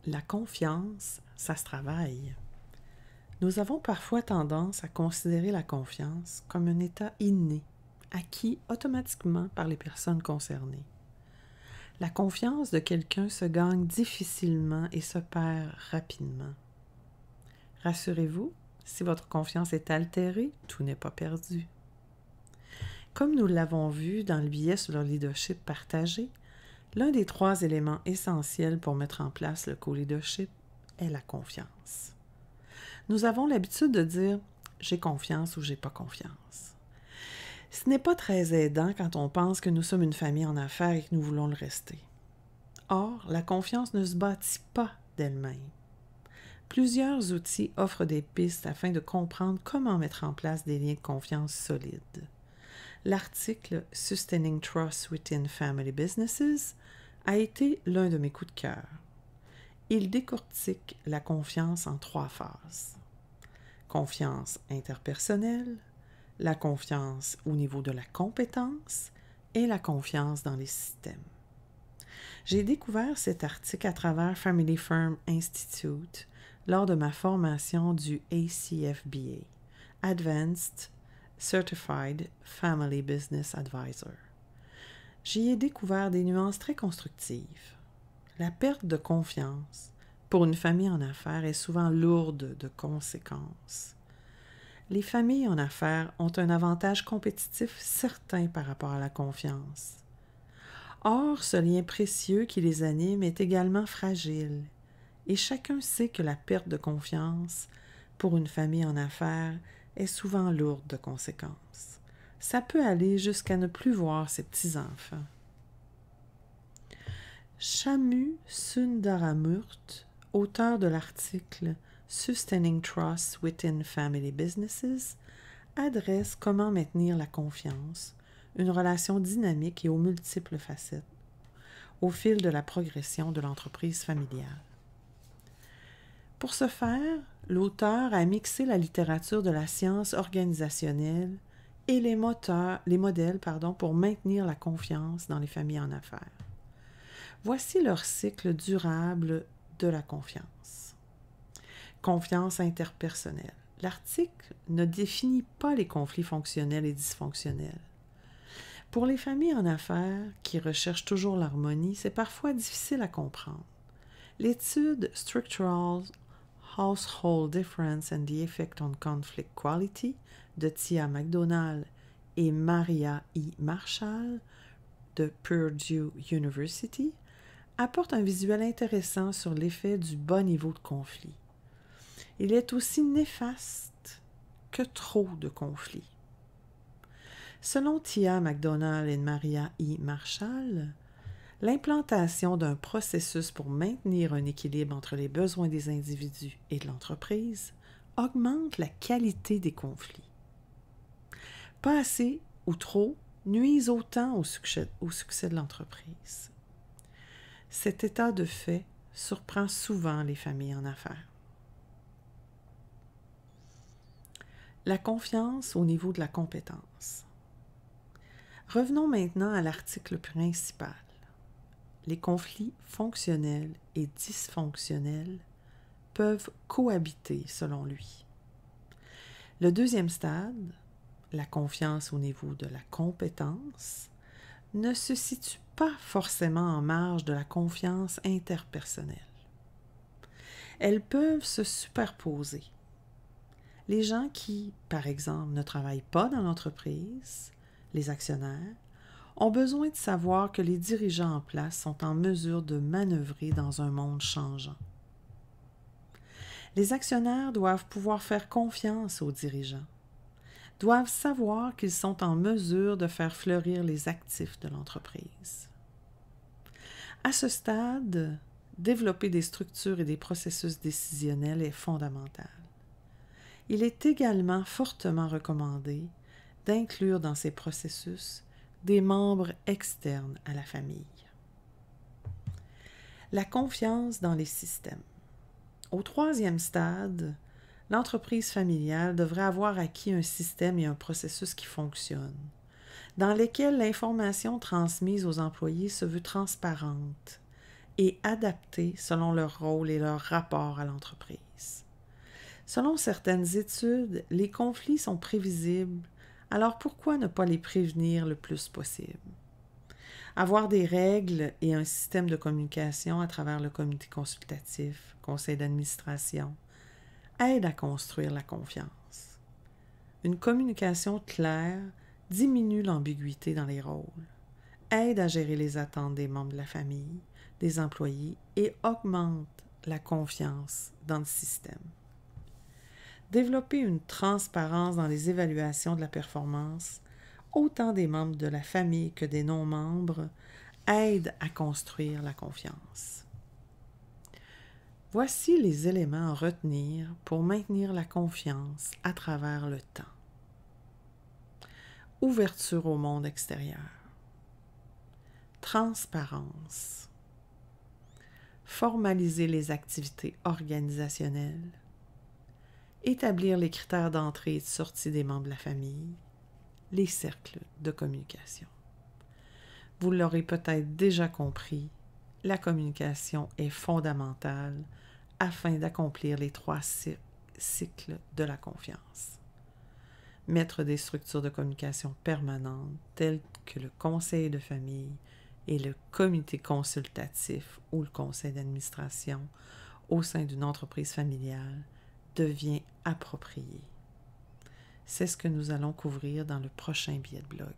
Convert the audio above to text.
La confiance, ça se travaille. Nous avons parfois tendance à considérer la confiance comme un état inné, acquis automatiquement par les personnes concernées. La confiance de quelqu'un se gagne difficilement et se perd rapidement. Rassurez-vous, si votre confiance est altérée, tout n'est pas perdu. Comme nous l'avons vu dans le billet sur le leadership partagé, l'un des 3 éléments essentiels pour mettre en place le co-leadership est la confiance. Nous avons l'habitude de dire « j'ai confiance » ou « j'ai pas confiance ». Ce n'est pas très aidant quand on pense que nous sommes une famille en affaires et que nous voulons le rester. Or, la confiance ne se bâtit pas d'elle-même. Plusieurs outils offrent des pistes afin de comprendre comment mettre en place des liens de confiance solides. L'article « Sustaining Trust Within Family Businesses » a été l'un de mes coups de cœur. Il décortique la confiance en 3 phases. Confiance interpersonnelle, la confiance au niveau de la compétence et la confiance dans les systèmes. J'ai découvert cet article à travers Family Firm Institute lors de ma formation du ACFBA, Advanced Certified Family Business Advisor. J'y ai découvert des nuances très constructives. La perte de confiance pour une famille en affaires est souvent lourde de conséquences. Les familles en affaires ont un avantage compétitif certain par rapport à la confiance. Or, ce lien précieux qui les anime est également fragile, et chacun sait que la perte de confiance pour une famille en affaires est souvent lourde de conséquences. Ça peut aller jusqu'à ne plus voir ses petits-enfants. Shamu Sundaramurthy, auteur de l'article « Sustaining Trust Within Family Businesses », adresse comment maintenir la confiance, une relation dynamique et aux multiples facettes, au fil de la progression de l'entreprise familiale. Pour ce faire, l'auteur a mixé la littérature de la science organisationnelle et les modèles pour maintenir la confiance dans les familles en affaires. Voici leur cycle durable de la confiance. Confiance interpersonnelle. L'article ne définit pas les conflits fonctionnels et dysfonctionnels. Pour les familles en affaires qui recherchent toujours l'harmonie, c'est parfois difficile à comprendre. L'étude Structural Household Difference and the Effect on Conflict Quality de Tia McDonald et Maria E. Marshall de Purdue University apporte un visuel intéressant sur l'effet du bas niveau de conflit. Il est aussi néfaste que trop de conflits. Selon Tia McDonald et Maria E. Marshall, l'implantation d'un processus pour maintenir un équilibre entre les besoins des individus et de l'entreprise augmente la qualité des conflits. Pas assez ou trop nuisent autant au succès de l'entreprise. Cet état de fait surprend souvent les familles en affaires. La confiance au niveau de la compétence. Revenons maintenant à l'article principal. Les conflits fonctionnels et dysfonctionnels peuvent cohabiter selon lui. Le deuxième stade, la confiance au niveau de la compétence, ne se situe pas forcément en marge de la confiance interpersonnelle. Elles peuvent se superposer. Les gens qui, par exemple, ne travaillent pas dans l'entreprise, les actionnaires, ont besoin de savoir que les dirigeants en place sont en mesure de manœuvrer dans un monde changeant. Les actionnaires doivent pouvoir faire confiance aux dirigeants, doivent savoir qu'ils sont en mesure de faire fleurir les actifs de l'entreprise. À ce stade, développer des structures et des processus décisionnels est fondamental. Il est également fortement recommandé d'inclure dans ces processus des membres externes à la famille. La confiance dans les systèmes. Au 3e stade, l'entreprise familiale devrait avoir acquis un système et un processus qui fonctionnent, dans lesquels l'information transmise aux employés se veut transparente et adaptés selon leur rôle et leur rapport à l'entreprise. Selon certaines études, les conflits sont prévisibles, alors pourquoi ne pas les prévenir le plus possible? Avoir des règles et un système de communication à travers le comité consultatif, conseil d'administration, aide à construire la confiance. Une communication claire diminue l'ambiguïté dans les rôles, aide à gérer les attentes des membres de la famille, des employés et augmente la confiance dans le système. Développer une transparence dans les évaluations de la performance, autant des membres de la famille que des non-membres, aide à construire la confiance. Voici les éléments à retenir pour maintenir la confiance à travers le temps. Ouverture au monde extérieur. Transparence. Formaliser les activités organisationnelles. Établir les critères d'entrée et de sortie des membres de la famille. Les cercles de communication. Vous l'aurez peut-être déjà compris, la communication est fondamentale afin d'accomplir les 3 cycles de la confiance. Mettre des structures de communication permanentes telles que le conseil de famille et le comité consultatif ou le conseil d'administration au sein d'une entreprise familiale devient approprié. C'est ce que nous allons couvrir dans le prochain billet de blog.